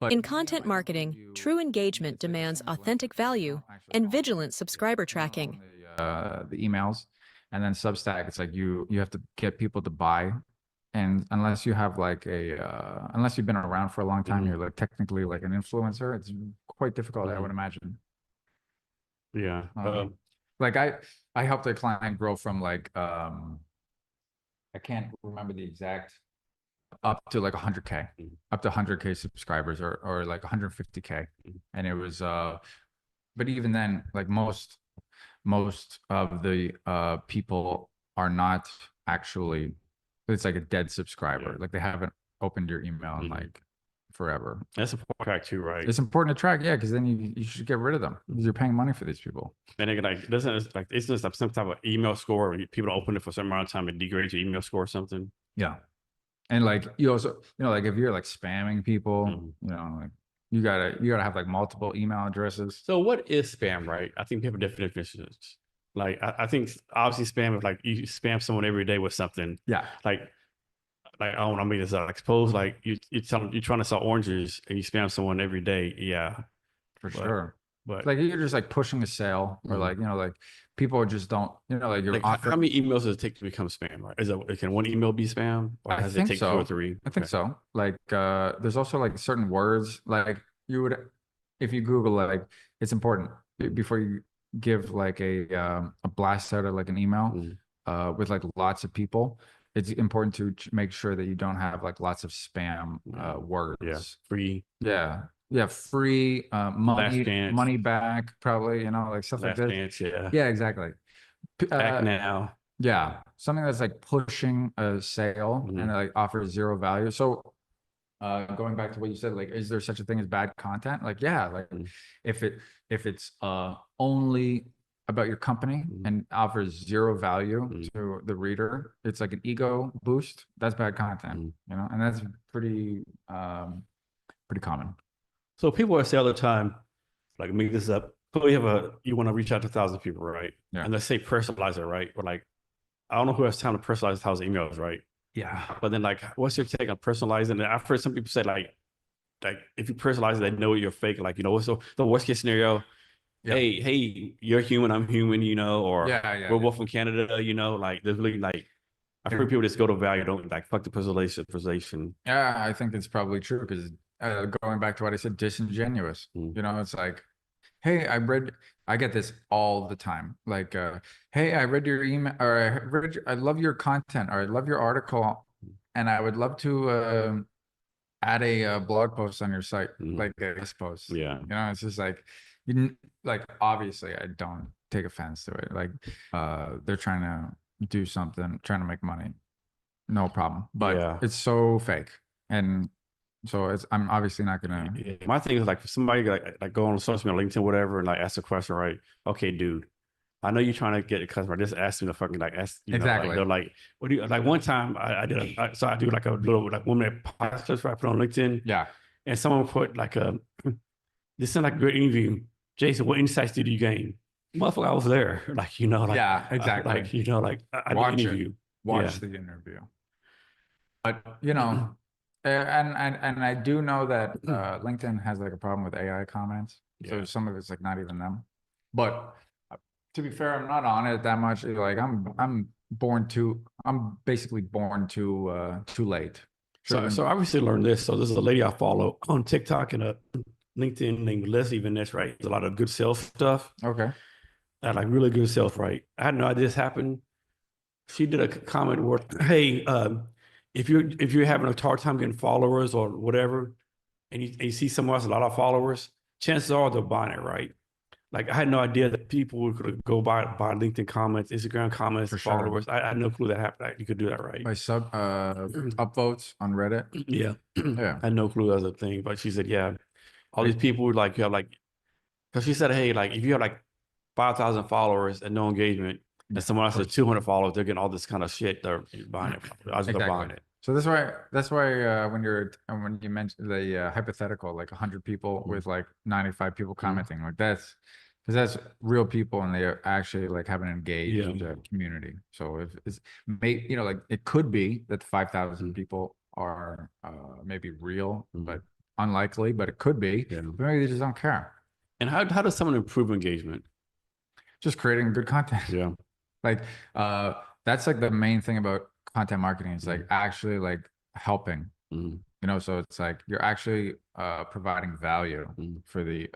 But In content I emailed marketing, you, true engagement it's like demands send a link, authentic value actually and on vigilant subscriber tracking. the emails, and then Substack, it's like you have to get people to buy, and unless you have like unless you've been around for a long time, Mhm. you're like technically like an influencer. It's quite difficult, I Mhm. would imagine. Yeah. Like I helped a client grow from like I can't remember the exact, up to like 100K, Mhm. up to 100K subscribers, or like 150K. Mhm. And it was but even then, like most of the people are not actually, it's like a dead subscriber. Yeah. Like they haven't opened your email in Mhm. like forever. That's a track too, right? It's important to track, yeah, because then you should get rid of them because you're paying money for these people. And they like doesn't it's like it's just like some type of email score. When people don't open it for some amount of time, it degrades your email score or something. Yeah. And like you also, like if you're like spamming people, Mhm. like you gotta have like multiple email addresses. So what is spam, right? I think people have different definitions. Like I think obviously spam is like you spam someone every day with something. Yeah. Like I don't want to make this up. Like suppose like you're trying to sell oranges and you spam someone every day. Yeah. For But sure. but Like you're just like pushing a sale, or Mhm. like, like people just don't, like you're like how offering. many emails does it take to become spam? Right? Can one email be spam, or I has it think take two or so. three? I think Okay. so. Like there's also like certain words, like you would, if you Google, like it's important before you give like a blast out of like an email Mhm. with like lots of people. It's important to make sure that you don't have like lots of spam Yeah. words. Free, Yeah. Yeah. Free, last chance, money back, probably, like stuff like last this. chance. Yeah. Yeah, exactly. Act Uh, now. yeah, something that's like pushing a sale and Mhm. like offers zero value. So going back to what you said, like, is there such a thing as bad content? Like, yeah, like Mhm. if it's only about your company Mhm. and offers zero value Mhm. to the reader, it's like an ego boost. That's bad content, Mhm. and that's pretty common. So people are say all the time, like make this up. So you want to reach out to 1,000 people, right? Yeah. And let's say personalize it, right? Or like, I don't know who has time to personalize 1,000 emails, right? Yeah. But then like, what's your take on personalizing? And I've heard some people say like if you personalize it, they know you're fake. Like, what's the worst case scenario? Yeah. Hey, you're human, I'm human, or Yeah. Yeah. we're Yeah. both from Canada, like there's really like I've heard people just go to value, don't like fuck the personalization. Yeah, I think it's probably true because going back to what I said, disingenuous. Mm. It's like, hey, I get this all the time. Like, hey, I read your email, or I love your content, or I love your article, and I would love to add a blog post on your site, Mm. like a guest post. Yeah. It's just like, like obviously I don't take offense to it. Like, they're trying to do something, trying to make money, no problem. But Yeah. it's so fake, and so I'm obviously not gonna. Yeah. My thing is like if somebody like go on social media, LinkedIn, whatever, and like ask a question, right? Okay, dude, I know you're trying to get a customer. Just ask me to fucking like ask, like Exactly. they're like, what do you like? One time I did so I do like a little like 1 minute podcast I put on LinkedIn, Yeah. and someone put like this sounds like a great interview. Jason, what insights did you gain? Motherfucker, I was there. Like, like Yeah, exactly. like I did Watch it. interview. Watch Yeah. the interview. But and I do know that LinkedIn has like a problem with AI comments. So Yeah. some of it's like not even them. But to be fair, I'm not on it that much. Like I'm basically born too late. So I recently learned this. So this is a lady I follow on TikTok and LinkedIn named Leslie Vaness, right? There's a lot of good sales stuff. Okay. Like really good sales, right? I had no idea this happened. She did a comment where, hey, if you're having a hard time getting followers or whatever, and you see someone else a lot of followers, chances are they're buying it, right? Like I had no idea that people would go buy LinkedIn comments, Instagram comments, For sure. followers. I had no clue that happened. You could do that, right? By upvotes on Reddit. Yeah. Yeah. I had no clue that was a thing, but she said, yeah, all these people would like, you have like, because she said, hey, like if you have like 5,000 followers and no engagement, and someone else has 200 followers, they're getting all this kind of shit. They're buying it. They're buying it. So that's why when you mentioned the hypothetical, like 100 people with like 95 people commenting, like that's because that's real people and they actually like have an engaged community. So if it's like it could be that 5,000 people are maybe real, but unlikely, but it could be. Yeah. But maybe they just don't care. And how does someone improve engagement? Just creating good content. Yeah. Like that's like the main thing about content marketing is like actually like helping, Mhm. you know, so it's like you're actually providing value Mhm. for the